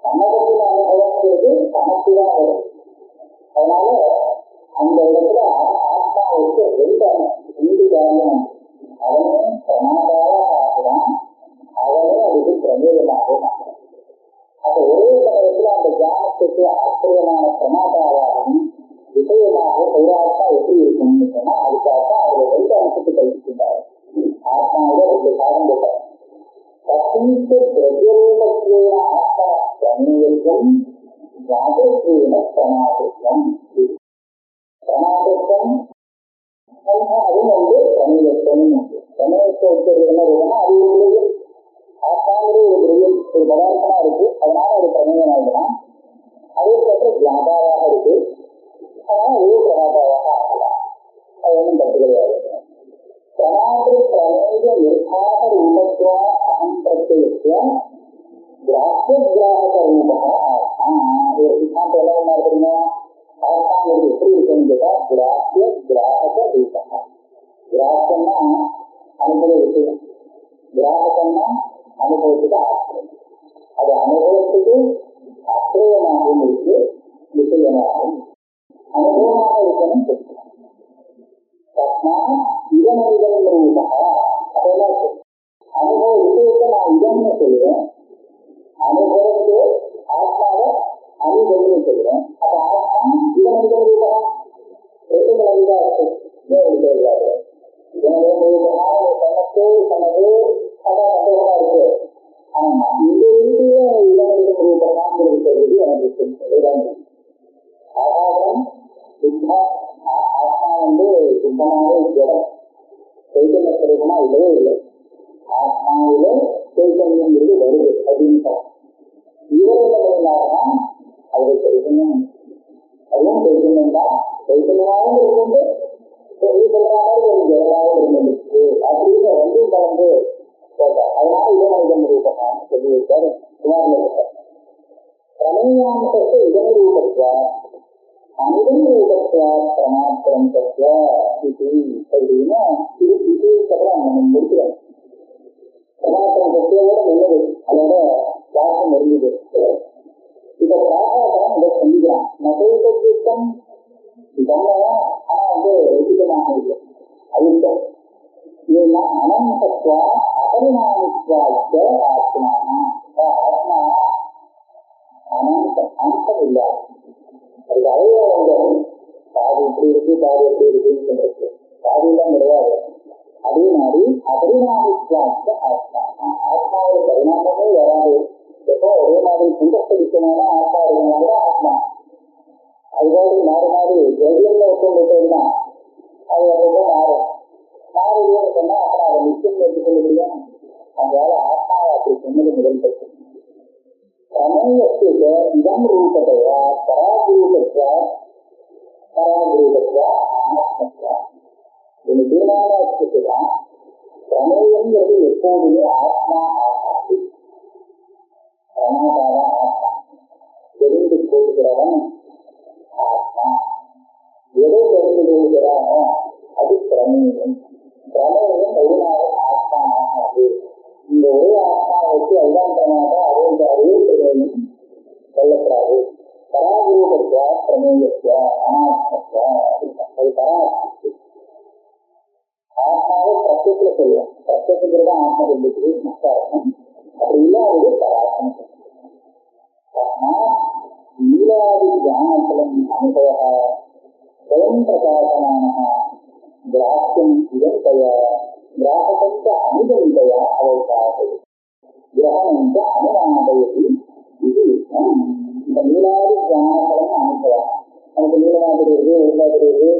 சமூகத்தின் அனுபவங்கிறது தனக்குதான் வரும். அதனால அந்த இடத்துல ஆத்மாவுக்கு ரெண்டு காரணம். அவனே பிரமாதாவாக ஆகிறான், அவனே அதுக்கு பிரயோகமாக மாறும். அப்ப ஒரே சமயத்துல அந்த தியானத்துக்கு ஆச்சரியமான பிரமாதாவாகவும் விஷயமாக கைராட்டா எப்படி இருக்கும்னு சொன்னா அதுக்காக அதுல ரெண்டு அம்சத்தை கழிச்சுட்டார். ஆத்மாவில ரெண்டு காலம் போட்டார். பிரத்யேக ஆத்ம பிரமேயம் ஜாகிரேன பிரமாதம். பிரமாதம் அதுவும் வந்து பிரமேயத்துவம் உண்டு. பிரமேயத்தை என்ன இருக்குன்னா அது ஒரு ஆத்மாவிலே ஒரு பிரியம் ஒரு பதார்த்தமா இருக்கு, அதனால ஒரு பிரமேயம் ஆகலாம். அதற்கப்புறம் வியாபாராக இருக்கு, அதனால ஒரு பிரமாதாவாக ஆகலாம். அது ஒன்றும் தப்பு கிடையாது. பிரமாத பிரமேய நிர்வாக ரூபத்துவ அகம் பிரத்யேக கிராஹ்ய கிராஹக ரூபா சித்தாந்தம் என்ன பண்ணா தெரியுமா? ஆத்மாங்கிறது எப்படி இருக்குன்னு கேட்டா கிராஹ்ய கிராஹக ரூபா. கிராஹ்யம்னா அனுபவ விஷயம், கிராஹகம்னா அனுபவத்துக்கு ஆசிரியம். அது அனுபவத்துக்கு ஆசிரியமாகவும் இருக்கு, விஷயமாகவும் அனுபவமாக இருக்கணும். தஸ்மா இதமனிதம் ரூபா. அதெல்லாம் அனுபவ விஷயத்தை நான் இதம்னு சொல்லுவேன், அனுபவத்தை ஆத்மாவை அனுபவம்னு சொல்லுவேன். அப்ப ஆத்மா இதமனிதம் ரூபா ரெண்டு மனிதா இருக்கு. தெரியாது இதமனிதம் ரூபா தனக்கு தனது அதான் சந்தோஷமா இருக்கு. ஆனா இந்த ரீதியில இதமனிதம் ரூபமாங்கிறது சொல்றது எனக்கு ஆகாரம் சுத்தம். ஆத்மா வந்து சுத்தமான ஜடம், சைத்தன்ய ஸ்வரூபமா இல்லவே இல்லை. ஆத்மாவில சைத்தன்யங்கிறது வருது அப்படின்னு இவர் என்ன பண்ணினாருன்னா அவரு சைத்தன்யம் அதுவும் சைத்தன்யம் தான். சைத்தன்யமாகவும் இருந்து சொல்ற மாதிரி ஒரு ஜடமாகவும் இருந்துச்சு அப்படின்னு ரெண்டும் கலந்து சொல்றார். அதனால இதமனிதம் ரூபமானு சொல்லி வைத்தார். குமாரன் பிரமேயாந்தத்தை இதம் ரூபத்வ அமிதம் ரூபத்வ பிரமாத்திரம் தத்வ இது அப்படின்னா இது இதுக்கப்புறம் நம்ம முடிக்கிறோம். பிரமாத்திரம் தத்துவோட உள்ளது, அதோட வாசம் வருது. இதை பிராகாசனம் இதை சொல்லிக்கிறான். நகைதம் இதெல்லாம் ஆனா வந்து உச்சிதமாக இருக்கு. அயுத்தம் இதெல்லாம் அனந்தத்துவ அபரிமாணித்வாச்ச ஆத்மா. ஆத்மா அனந்தம், அம்சம் இல்லாது. அதுக்கு அழகா வந்து பாதி எப்படி இருக்கு பாதி எப்படி இருக்குன்னு சொல்றது பாதியெல்லாம் கிடையாது. அதே மாதிரி அபரிமாணித்வாச்ச ஆத்மா. ஆத்மாவோட பரிணாமமே வராது. எப்போ ஒரே மாதிரி புண்டஸ்தரிக்கமான ஆத்மா இருக்கிறாங்க ஆத்மா. அதுபோது மாறி மாறி எதிரில் ஒருத்தவங்க போயிருந்தா அது எப்போ மாறும். மாறுதுன்னு சொன்னா அப்புறம் அதை நிச்சயம் எடுத்துக்கொள்ள முடியும். அதனால ஆத்மாவை அப்படி சொன்னது முதல் பற்றி பிரமேயத்துக்கு இதம் ரூபத்தையா பராகுரூபத்வா பராகுரூபத்வா ஆத்மத்வா இது தீர்மானத்துக்கு தான் பிரமேயங்கிறது எப்போதுமே ஆத்மா ஆகாது. பிரமாதான ஆத்மா தெரிந்து கொள்கிறவன் ஆத்மா. எதை தெரிந்து கொள்கிறானோ அது பிரமேயம். பிரமேயம் எதுனாலும் ஆத்மா ஆகாது. இந்த ஒரே ஆத்மா வச்சு அதுதான் பிரமாதம், அதே பிரமேயம் சொல்லக்கூடாது. பராகுரூபத்வா பிரமேயத்வா அனாத்மத்வா அது பராத்மத்து. ஆத்மாவை பிரத்யத்துல சொல்லுவோம். பிரத்யத்துக்கு ஆத்மா இருந்துச்சு முக்கியம். அப்படி இல்லாதது பராத்மம். நீலாதி ஞானத்திலும் அனுபவ ஸ்வயம் பிரகாசமான கிராஹ்யம் இதந்தயா கிராஹகஞ்ச அனுபவிதயா அவகாது கிரகணஞ்ச அனுமானபயதி இது இந்த நீலாதி ஞானத்திலும் அனுபவம். நமக்கு நீளமாக இருக்கு, வெள்ளாக இருக்கு,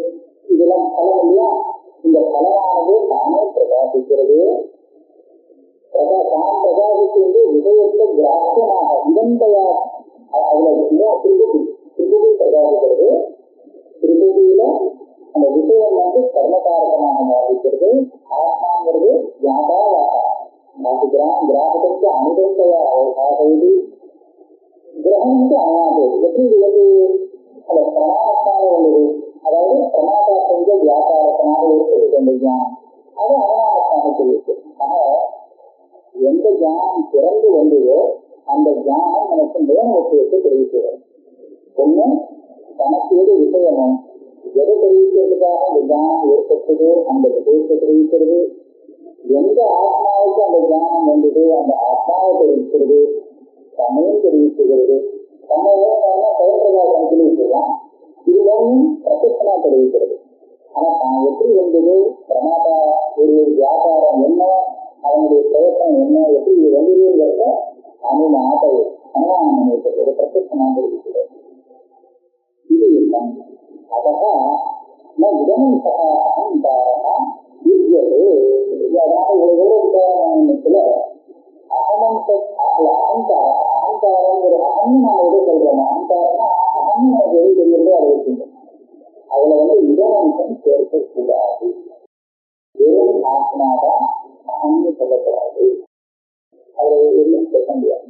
இதெல்லாம் பலம் இல்லையா? இந்த பலமானது தானே பிரகாசிக்கிறது. தான் பிரகாசிக்கிறது விஷயத்தை கிராஹ்யமாக இதந்தயா அதுல திருப்பதி பிரகாசிக்கிறது. திருப்பதியில அந்த விஷயம் கர்மகாரகமாக பாதிக்கிறது. ஆத்மாங்கிறது கிராகத்துக்கு அனுபவத்தையா ஆகுது. கிரகணுக்கு அனாது எப்படி வந்து அந்த பிரமாணத்தால உள்ளது. அதாவது பிரமாதா செஞ்ச வியாபாரத்தினால ஏற்பட்டு கொண்ட ஞானம் அது அனாமத்தாக தெரிவித்து. ஆக எந்த ஞானம் திறந்து வந்ததோ அந்த ஞானம் நமக்கு மூணு விஷயத்தை தெரிவிக்கிறது. ஒண்ணு தனக்கு எது விஷயமும் எதை தெரிவிக்கிறதுக்காக அந்த ஞானம் ஏற்பட்டது அந்த விஷயத்தை தெரிவிக்கிறது. எந்த ஆத்மாவுக்கு அந்த ஞானம் வந்தது அந்த ஆத்மாவை தெரிவிக்கிறது. சமயம் தெரிவிக்கிறது. சமயம் செயல்பிரகாசம் தெரிவிக்கலாம். இது மூணும் பிரத்யட்சமா தெரிவிக்கிறது. ஆனா தான் எப்படி வந்தது, பிரமாதா ஒரு வியாபாரம் என்ன, அவனுடைய பிரயத்தனம் என்ன, எப்படி இது வந்ததுங்கிறத அனுமானம் நினைக்கிறது. பிரத்யட்சமா தெரிவிக்கிறது. இது இல்லை. அதக இதனும் சக அகங்காரமா யுஜ்யது. அதாவது ஒரு உதாரணத்துல அகங்காரங்கிற அகம் நம்ம எதை சொல்றோம்? அகங்காரமா அகம் நமக்கு எது தெரியுதோ அதை வச்சுக்கணும். அதுல இதனம்சம் சேர்க்கக்கூடாது. வெறும் ஆத்மாதான் அகம்னு சொல்லக்கூடாது. அதுல எதுவும் சொல்ல முடியாது.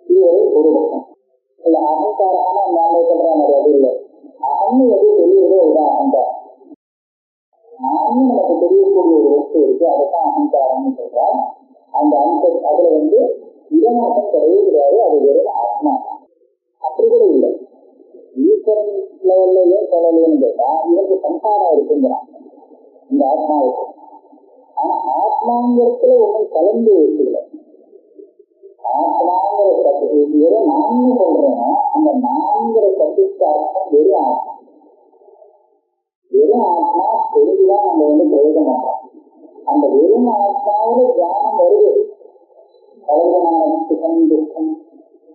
இது ஒரு பக்கம். இல்ல அகங்காரமான நாம சொல்றாங்க அது இல்லை. அகம்னு எது தெரியுதோ அதுதான் அகங்காரம். நானும் நமக்கு தெரியக்கூடிய ஒரு வஸ்து இருக்கு, அதுதான் அகங்காரம்னு சொல்றா. அந்த அம்சம் அதுல இதனாசம் கிடையவே கிடையாது. அது வெறும் ஆத்மா. அப்படி கூட இல்லை. ஈஸ்வரன் லெவல்ல ஏன் சொல்லலைன்னு கேட்டா இவருக்கு சம்சாரம் இருக்குங்கிறான் இந்த ஆத்மாவுக்கு. ஆனா ஆத்மாங்கிறதுல ஒன்றும் கலந்து வச்சுக்கல. ஆத்மாங்கிற சக்தி வெறும் நான்னு சொல்றேன்னா அந்த நான்கிற சக்திக்கு அர்த்தம் வெறும் ஆத்மா. வெறும் ஆத்மா தெரிஞ்சுதான் நம்ம பிரயோக மாட்டோம். அந்த வெறும் ஆத்மாவில தியானம் வருது. பலவிதமான சுகம் துக்கம்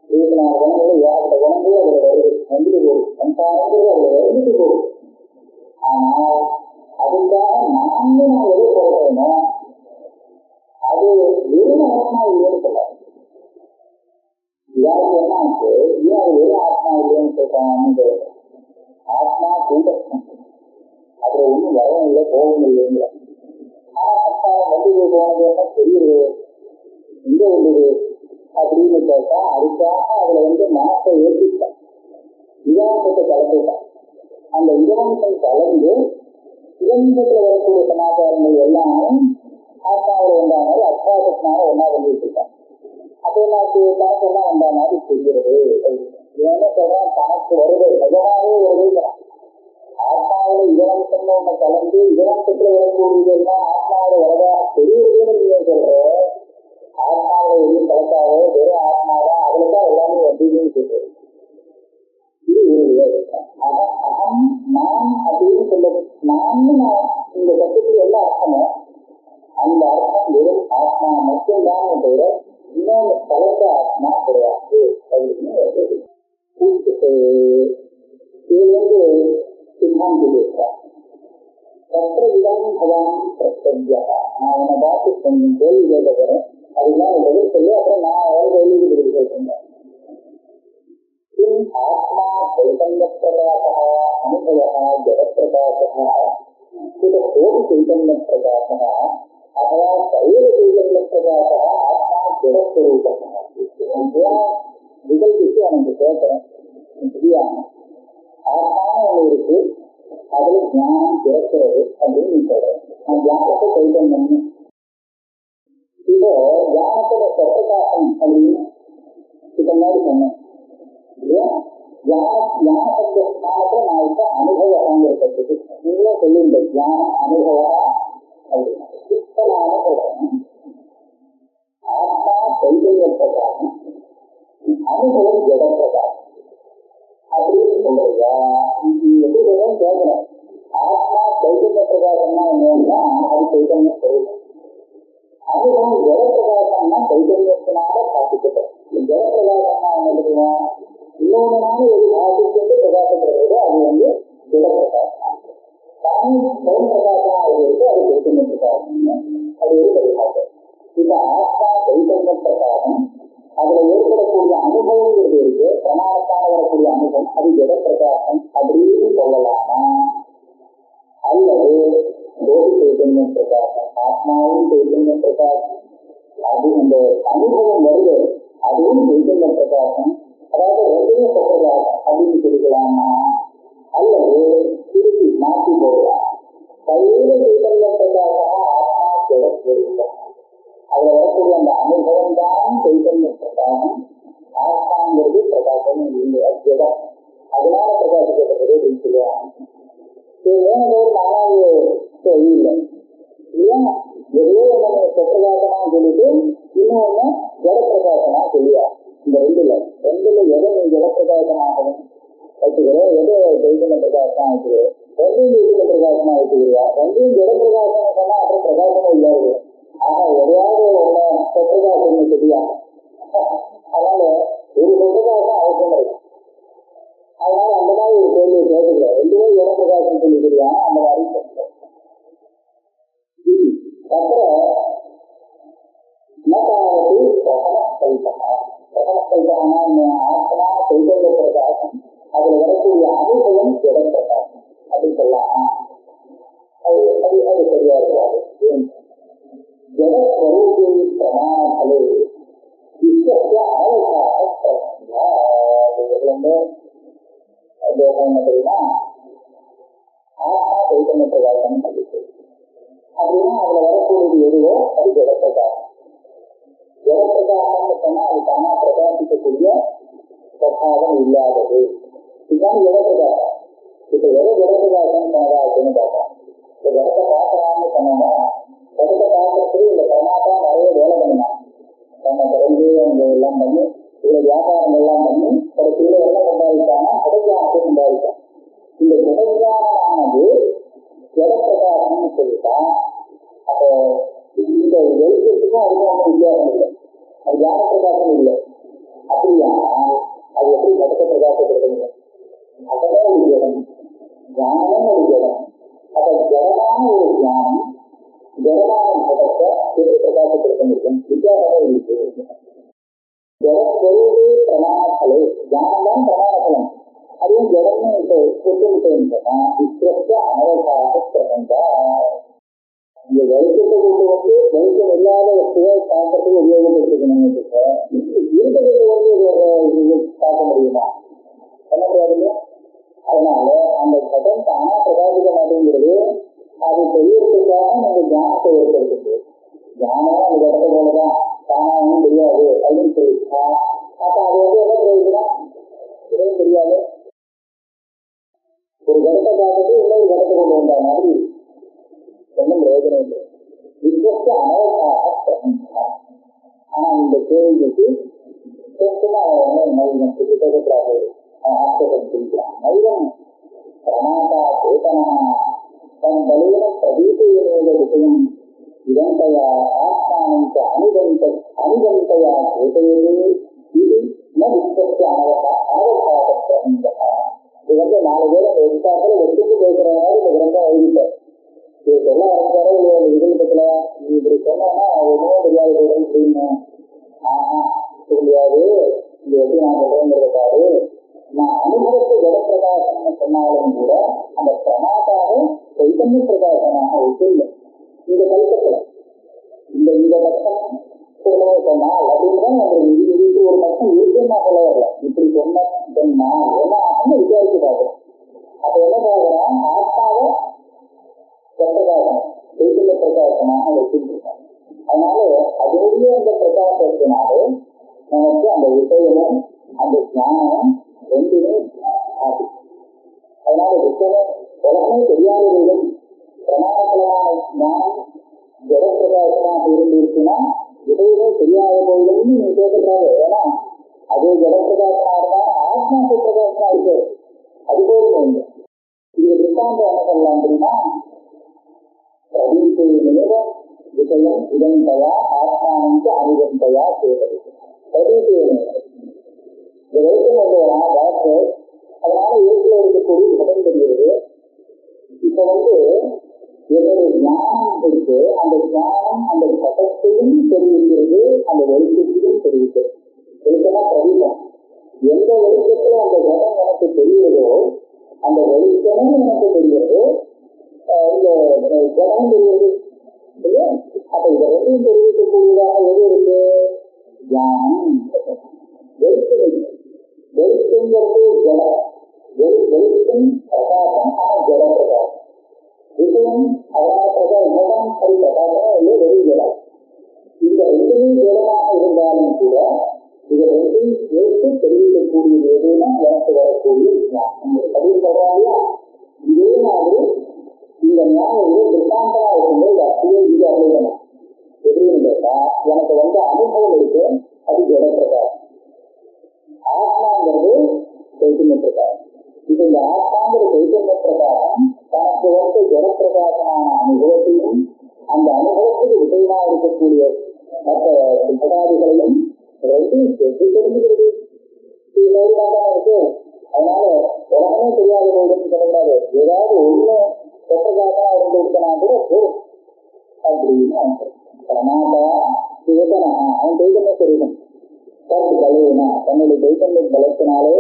விதமான குணங்கள் ஏகப்பட்ட குணங்கள் அதுல வருது, வந்துட்டு போகுது. சம்சாரங்கிறது அதுல வந்துட்டு போகுது. ஆனால் அதுக்காக நான் எதை சொல்றேனோ அது வெறும் ஆத்மா இல்லைன்னு சொல்லாது. இதாவது என்னாச்சு, ஏன் அது வெறும் ஆத்மா இல்லைன்னு சொல்றாங்க? ஆத்மா கூட்டம் அதுல ஒன்றும் வரவும் இல்லை போகவும் இல்லைங்கிற. ஆனா சம்சாரம் வந்து போனது என்ன தெரியுது, எங்க உள்ளது அப்படின்னு கேட்டா அதுக்காக அதுல மனத்தை ஏற்றிட்டான், இதவனத்தை கலந்துட்டான். அந்த இதவனத்தை கலந்து இதத்துல வரக்கூடிய சமாச்சாரங்கள் எல்லாமே ஆத்மாவில் வந்தா மாதிரி அத்தியாசத்தினால ஒன்னா வந்துட்டு இருக்கான். அதே மாதிரி தனக்கு எல்லாம் வந்தா மாதிரி தெரிகிறது. இவன் என்ன சொல்றான், தனக்கு வருது நிஜமாவே வருதுங்கிறான். ஆத்மாவில இதவனத்தன்மை ஒண்ணு கலந்து இதவனத்துல வரக்கூடியதெல்லாம் ஆத்மாவில வரதா தெரியுதுன்னு நீங்க சொல்ற. ஆத்மாவில எதுவும் கலக்காது, வெறும் ஆத்மாதான் அதுலதான் எல்லாமே வந்ததுன்னு சொல்றது. இது ஒரு விவரம். அகம் நான் அப்படின்னு சொல்ல நான் இந்த சட்டத்துக்கு என்ன அர்த்தமோ அந்த அர்த்தம் வெறும் ஆத்மா மட்டும்தான் தவிர இன்னொன்று கலந்த ஆத்மா கிடையாது அப்படின்னு இது சித்தாந்தி பேசுறார். தற்ற இடம் பவான் பிரத்யா. நான் உன்னை பார்த்து கொஞ்சம் கேள்வி கேட்க போறேன், அதுதான் பதில் சொல்லி அப்புறம் நான் கேள்விக்கு பதில் சொல்றேன். ஆத்மா சைதன்ய பிரகாசா அனுபவ ஜெகப்பிரகாசா கோடி சைதன்ய பிரகாசா அथवा சைவ சைதன்ய பிரகாசா ஆத்மா ஜெகஸ்வரூபம். விகல்பிச்சு அவனுக்கு கேட்கிறேன், சரியா? ஆத்மான்னு ஒன்று இருக்கு, அதுல ஞானம் பிறக்கிறது அப்படின்னு நீ சொல்ற. நான் ஞானத்தை சைதன்யம், இப்போ ஞானத்தோட பிரகாசம் அப்படின்னு இத மாதிரி சொன்னேன். ஞானத்துல நான் இப்ப அனுபவம் இருக்கிறதுக்கு நீங்களே சொல்லுங்க, ஞானம் அனுபவம் அப்படின்னு. இப்ப நான் சொல்றேன், ஆத்மா சைதன்ய பிரகாசம், அனுபவம் ஜட பிரகாசம் அப்படின்னு சொல்றதா? எப்படி சொல்றேன்னு கேட்கிறேன். ஆத்மா சைதன்ய பிரகாசம்னா என்னன்னா அது சைதன்ய ஸ்வரூபம். அனுபவம் ஜட பிரகாசம்னா சைதன்யத்தினால பாதிக்கப்படும். ஜட பிரகாசம்னா என்ன தெரியுமா? இன்னொன்னுனால எது பாதிக்கிறது பிரகாசப்படுறதோ அது ஜட பிரகாசம். தனி சுயம் பிரகாசமா இருக்கு, அது சைதன்ய பிரகாசம். அது ஒரு பரிகாசம். இப்ப ஆத்மா சைதன்ய பிரகாசம், அதுல ஏற்படக்கூடிய அனுபவங்கிறது இருக்கு, பிரமாணத்தான வரக்கூடிய அனுபவம், அது ஜட பிரகாசம் அப்படின்னு சொல்லலாமா? அல்லது கோடி சைதன்ய பிரகாசம், ஆத்மாவும் சைதன்ய பிரகாசம், அது இந்த அனுபவம் வருது அதுவும் சைதன்ய பிரகாசம், அதாவது ரெண்டுமே பிரகாசம் அப்படின்னு சொல்லிக்கலாமா? அல்லது திருப்பி மாற்றி போடலாம், சைவ சைதன்ய பிரகாசமா ஆத்மா ஜெகஸ்வரூபம், அதுல வரக்கூடிய அந்த அனுபவம் தான் சைதன்ய பிரகாசம், ஆத்மாங்கிறது பிரகாசம் இல்லை, ஜெகம், அதனால பிரகாசிக்கப்பட்டது அப்படின்னு சொல்லுவாங்க. நாலாவது இல்லை, ஏன் எதையோ நம்ம பிரகாசமா சொல்லிட்டு இன்னொன்னு ஜட பிரகாசமா சொல்லியா? இந்த ரெண்டுல எதை நீ ஜட பிரகாசமாக வச்சுக்கிறோம், எதை சைதன்ய பிரகாசமா வச்சுக்கிறோம்? ரெண்டையும் சைதன்ய பிரகாசமா வச்சுக்கிறியா? ரெண்டையும் ஜட பிரகாசம் சொன்னா அப்புறம் பிரகாசமும் இல்லாது. ஆனா எதையாவது ஒண்ணு பிரகாசம் சொல்லியா? அதனால ஒரு பிரகாசம் அவசியம் இருக்கு. அதனால அந்த மாதிரி ஒரு கேள்வியை கேட்டுக்கல, ரெண்டுமே ஜட பிரகாசம் சொல்லிக்கிறியா? அந்த மாதிரி சொல்றேன். அப்புறம் ஆத்மா சைதன்ய பிரகாசம், அதுல வரக்கூடிய அனுபவம் ஜட பிரகாசம் அப்படின்னு சொல்லலாம். அது சரியா இருக்காது. ஜடஸ்வரூபி பிரமாணங்களே விஸ்வசிய அனவகாச பிரசங்கா. என்ன தெரியுமா? ஆத்மா சைதன்ய பிரகாசம் சொல்லிட்டு அப்படின்னா அதுல வரக்கூடியது எதுவோ அது ஜடப்பிரகாசம். ஜடப்பிரகாசம்னு சொன்னா அது தானா பிரகாசிக்கக்கூடிய பிரபாவம் இல்லாதது, இதுதான் ஜடப்பிரகாசம். இப்ப எதை ஜடப்பிரகாசம் சொன்னதா அப்படின்னு பார்த்தோம். இந்த ஜடத்தை பார்க்கலாம்னு சொன்னாங்க. ஜடத்தை பார்க்கறதுக்கு இந்த பிரமாதா நிறைய வேலை பண்ணினான். நம்ம திறந்து அந்த எல்லாம் பண்ணி இதுல வியாபாரங்கள் எல்லாம் பண்ணி கடைசியில என்ன சம்பாதிச்சாங்கன்னா ஜடஞானத்தை சம்பாதிச்சான். இந்த ஜடஞானமானது ஜடப்பிரகாசம்னு சொல்லிட்டா அப்போ இந்த வெளிச்சத்துக்கும் அதுக்கும் ஒன்றும் வித்தியாசம் இல்லை, அது ஞான பிரகாசம் இல்லை. அப்படியா அது எப்படி ஜடத்தை பிரகாசப்படுத்துங்க? அதெல்லாம் ஒரு ஜடம், ஞானமும் ஒரு ஜடம். அப்ப ஜடமான ஒரு ஞானம் ஜடமான ஜடத்தை எப்படி பிரகாசப்படுத்த முடியும்? வித்தியாசமே இருக்கு. ஜடஸ்வரூபி பிரமாணங்களே, ஞானம் தான் பிரமாணபலம். அதுவும் ஜடம்னு இப்போ சொல்லிட்டேன்னு சொன்னா விஸ்வசிய அனவகாச பிரசங்கா. இந்த வெளிச்சத்தை கொண்டு வந்து வெளிச்சம் இல்லாத வசதியை பார்க்கறதுக்கு உபயோகப்படுத்திக்கணும். இருக்கிறது வந்து பார்க்க முடியுமா? பண்ண முடியாது. அதனால அந்த ஜடம் தானா பிரகாசிக்க மாட்டேங்கிறது. அது தெரியறதுக்காக நம்ம ஞானத்தை ஏற்படுத்துது. ஞானம் அந்த இடத்த போலதான் தானாவும் தெரியாது அப்படின்னு சொல்லிட்டா அப்ப அது வந்து என்ன பிரயோஜனம்? எதுவும் தெரியாது. ஒரு இடத்தை பார்த்துட்டு இன்னொரு இடத்தை கொண்டு வந்த மாதிரி ஒன்றும் பிரயோஜனம் இல்லை. விஸ்வசிய அனவகாச. ஆனா இந்த கேள்விக்கு மனிதன் பேசக்கூடாது. மனிதன் பிரமாதா சேதனா தன் பலியின பிரதீபையிலேய விஷயம் இதந்தயா ஆத்மானந்த அனுபந்தயா சேதையிலே இது ந விஸ்வசிய அனவகாச. இது வந்து 4 பேரை எதிர்த்தாக்கள் எடுத்துட்டு பேசுற மாதிரி இந்த கிரந்தம் எழுதிட்டார். இப்படி சொன்னா ஒண்ணுமே தெரியாது அப்படின்னு முடியாது. இது எப்படி நான் சொல்றேங்கிறதுக்காரு நான் அனுபவத்தை ஜடப்பிரகாசம்னு சொன்னாலும் கூட அந்த பிரமாதாவை சைத்தன்ய பிரகாசமாக வச்சிருந்த இந்த கல்பத்துல இந்த பட்டம் சொல்லவே சொன்னால் அப்படின்னு இது ஒரு பட்டம் இருக்குன்னா சொல்ல வரல. இப்படி சொன்னா என்ன ஆகும்னு விசாரிச்சு பார்க்கிறோம். அப்ப என்ன பார்க்கிறோம், ஆத்மாவை பிரகாசம் சைத்தன்ய பிரகாசமாக வச்சிருக்காங்க. அதனால அதனுடைய அந்த பிரகாசத்தினாலே நமக்கு அந்த விஷயமும் அந்த ஞானம் ரெண்டுமே ஆகும். அதனால விஷயம் உலகமே தெரியாதவர்களும் பிரமாணமான ஞானம் ஜடப்பிரகாசமாக இருந்துச்சுன்னா விஷயமே தெரியாத போயிலும் நீங்க கேட்கக்கூடாது. ஏன்னா அது ஜடப்பிரகாசமா இருந்தாலும் ஆத்மா பிரகாசமா இருக்கு. அது போதும் உண்டு. இது திருஷ்டாந்தம் என்ன பண்ணலாம் அப்படின்னா விஷயம் இதந்தயா ஆத்மானந்து அனுகந்தயா செய்வது இந்த வரைக்கும் வந்தவரா டாக்டர். அதனால ஏற்கனவே இருக்கக்கூடிய உடல் தெரிகிறது. இப்ப என்னுடைய ஞானம் இருக்கு. அந்த ஞானம் அந்த சட்டத்தையும் தெரிவிக்கிறது, அந்த வெளிச்சத்தையும் தெரிவிக்கிறது. வெளிச்சமா பிரதீபம். எந்த வெளிச்சத்துல அந்த ஜடம் எனக்கு தெரிகிறதோ அந்த வெளிச்சமும் எனக்கு தெரிகிறது, இந்த ஜடம் தெரிகிறது. அப்ப இதை ரெண்டும் தெரிவிக்கக்கூடியதாக எது இருக்கு? ஞானம். வெளிச்சம் வெளிச்சங்கிறது ஜடம். வெளிச்சம் பிரகாசம். ஆனால் ஜட பிரகாசம் விஷயம் அதனால பிரகாசம் சரி பிரகாசம் இல்லை வெளி ஜடம். இந்த ரெண்டுமே ஜடமாக இருந்தாலும் கூட இதை ரெண்டும் சேர்த்து தெரிவிக்கக்கூடியது எதுனா எனக்கு வரக்கூடிய ஞானம் அப்படின்னு சொல்றாங்க. இதே மாதிரி இந்த ஞானம் திருஷ்டாந்தமா இருக்கும்போது அப்படியே இது அவ்வளவு எப்படின்னு கேட்டா எனக்கு அனுபவம் இருக்கு. அது ஜட பிரகாசம். ஆத்மாங்கிறது சைத்தன்ய பிரகாசம். இப்ப இந்த ஆத்மாங்கிற சைத்தன்ய பிரகாசம் தனக்கு ஜடப்பிரகாசமான அனுபவத்தையும் அந்த அனுபவத்துக்கு விஷயமா இருக்கக்கூடிய மற்ற பதாதிகளையும் ரெண்டும் சேர்த்து தெரிஞ்சுக்கிறது. இது மாதிரிதான் இருக்கு. அதனால உலகமே தெரியாத போதுன்னு சொல்லக்கூடாது. ஏதாவது ஒண்ணு பிரகாசமா இருந்துச்சுன்னா கூட போதும் அப்படின்னு பிரமாதா சேதனா அவன் சைத்தன்ய தெரியும். பலனா தன்னுடைய சைத்தன்ய பலத்தினாலே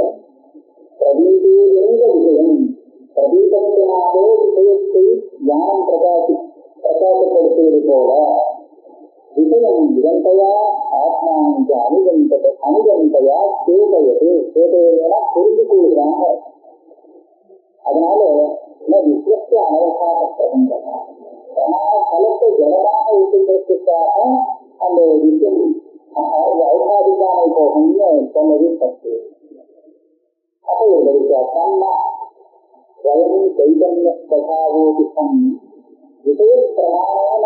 பிரதீபேத விஷயம் பிரதீபத்தினாலே விஷயத்தை ஞானம் பிரகாசப்படுத்துவது போல விஷயம் இதந்தையா ஆத்மானந்த அனுகந்தையா சேதையா புரிந்து கொள்கிறாங்க. அதனால விஸ்வத்தை அனவசாக பிரபஞ்சமா பிரமாண பலத்தை ஜனமாக வைத்திருப்பதற்காக அந்த விஷயம் ஐகாதிகாரை போகும்னு சொன்னது தப்பு. அப்போ தன்னா வயது சைதன்ய பிரகாவோதிசம் விஷய பிரமாணேன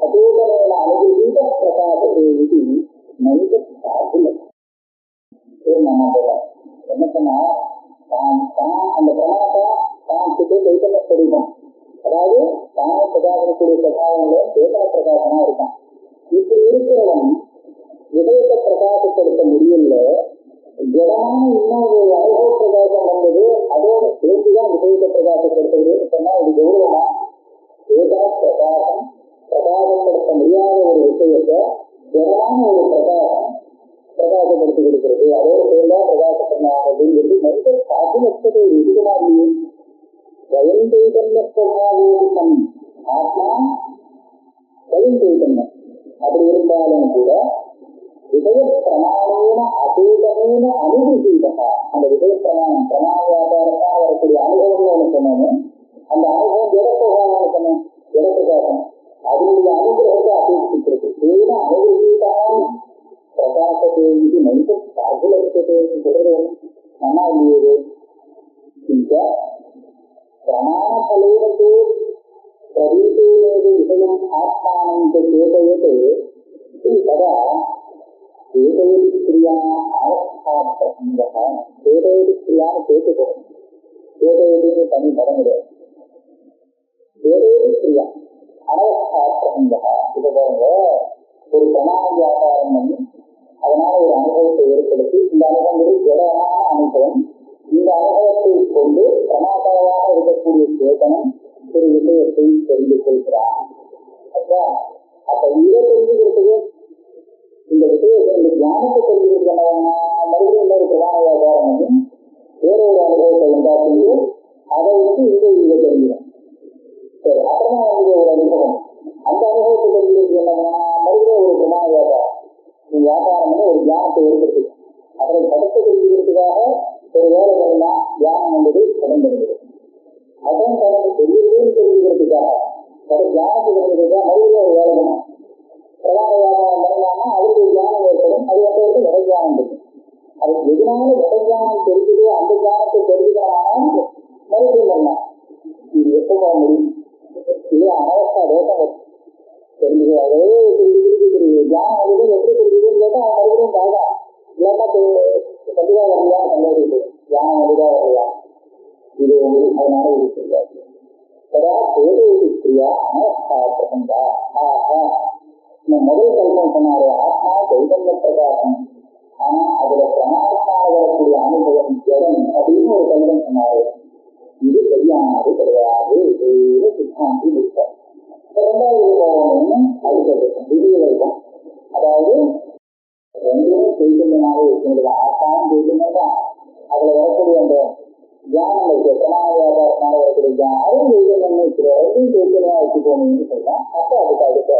அதேதனேன அனுகிரகீத பிரகாச இது நைத சாகுலம். என்ன சொன்னா அந்த பிரமாணத்தை தான் சைத்தன்ய ஸ்வரூபம், அதாவது தானே பிரகாசக்கூடிய பிரகாசங்களே சேதன பிரகாசமா இருக்கான். இப்படி இருக்கிறவன் விஷயத்தை பிரகாசப்படுத்த முடியல. ஜடமான இன்னொரு அனுபவ பிரகாசம் வந்தது, அதோட சேர்த்துதான் விஷயத்தை பிரகாசப்படுத்துகிறதுன்னு சொன்னா இது கௌரவமா? சேதன பிரகாசம் பிரகாசப்படுத்த முடியாத ஒரு விஷயத்தை ஜடமான ஒரு பிரகாசம் பிரகாசப்படுத்தி கொடுக்கிறது. அதோட சேர்ந்தா பிரகாசப்படலாம் அப்படிங்கிறது மனித சாத்தியத்தை விதிகமா இல்லையே. ஸ்வயம் சைதன்ய பிரகாசம் ஆத்மா ஸ்வயம் சைதன்யம். அப்படி இருந்தாலும் கூட விஷய பிரமாணேன அதேதனேன அனுகிரகீதா அந்த விஷய பிரமாணம் பிரமாண வியாபாரத்தான் வரக்கூடிய அனுபவம்னு ஒன்று சொன்னோன்னு அந்த அனுபவம் ஜடப்பிரகாசம் சொன்னோம். ஜடப்பிரகாசம் அதனுடைய அனுகிரகத்தை அபேட்சிக்கிறது. ஏன்னா அனுகிரகீதான் பிரகாசத்தை இது மனித சாகுலத்தை சொல்றது நல்லா இல்லையே. இந்த பிரமாணபலேனது பிரதீபேனது விஷயம் ஆத்மானந்த சேதயது ததா சேதயதி கிரியா அவஸ்தாபிரசங்கः. சேதயதி கிரியான்னு கேட்டுக்கணும். சேதயதின்னு தனி படம் கிடையாது. சேதயதி கிரியா அவஸ்தாபிரசங்கः. இப்ப பாருங்க, ஒரு பிரமாண வியாபாரம் பண்ணி அதனால ஒரு அனுபவத்தை ஏற்படுத்தி இந்த அனுபவங்கள் ஜடமான அனுபவம். இந்த அனுபவத்தை கொண்டு பிரமாதாவாக இருக்கக்கூடிய சேதனம் ஒரு விஷயத்தை தெரிந்து கொள்கிறார். இதை தெரிஞ்சுக்கிறதுக்கு இந்த விஷயத்தை இந்த ஞானத்தை தெரிஞ்சுக்கிறது மறுபடியும் இன்னொரு பிரதான வியாபாரம் வந்து வேற ஒரு அனுபவத்தை உண்டாக்கி அதை வச்சு இதை தெரிஞ்சிடும். சரி, அப்புறமா வந்து ஒரு அனுபவம், அந்த அனுபவத்தை தெரிஞ்சுக்கிறது என்னன்னா மறுபடியும் ஒரு பிரதான வியாபாரம். வியாபாரம் வந்து ஒரு தியானத்தை ஏற்படுத்தி அதை படத்தை தெரிஞ்சுக்கிறதுக்காக ஒரு வேலை பண்ணலாம், தியானம் என்பது கடந்தது. அதான் தனக்கு தெரியுதுன்னு தெரிஞ்சுக்கிறதுக்காக ஒரு தியானத்தை தெரிஞ்சுக்கிறதுக்காக மறுபடியும் ஒரு வேலை பண்ணலாம். பிரதான வியாபாரம் பண்ணலாம்னா அதுக்கு ஒரு தியானம் ஏற்படும். அது வந்து விட தியானம் இருக்கும். அது எதனால விட தியானம் தெரிஞ்சுது, அந்த தியானத்தை தெரிஞ்சுக்கலாம் மறுபடியும் பண்ணலாம். இது எப்போ போக முடியும்? இது அனவஸ்தா தோட்டம் தெரிஞ்சுக்கிறது. தியானம் அது எப்படி தெரிஞ்சுதுன்னு கேட்டா மறுபடியும் பாதா இல்லாட்டா கண்டிப்பா வரலையா கண்டறியுது. தியானம் வழியா வரலையா இது வந்து அதனால இது தெரியாது. முதல் கல்பம் சொன்னாரு ஆத்மா தைதன்ய பிரகாசம். ஆனா அதுல பிரமாணமாக வரக்கூடிய அனுபவம் ஜெகன் அப்படின்னு ஒரு கல்பம் சொன்னாரு. இது சரியானது கிடையாது, சித்தாந்தி இருக்கார். இரண்டாவது அடுத்தது திடீர் கல்பம். அதாவது ரெண்டுமே சைத்தன்யமாக இருக்கிறது. ஆத்மாவும் சைத்தன்யம் தான். அதுல வரக்கூடிய அந்த தியானங்கள் பிரமாண வியாபாரத்தினால வரக்கூடிய தியானம் அதுவும் சைத்தன்யம் இருக்கிற ரெண்டும் சைத்தன்யமா வச்சுக்கோன்னு சொல்லலாம். அப்போ அதுக்கு அடுத்த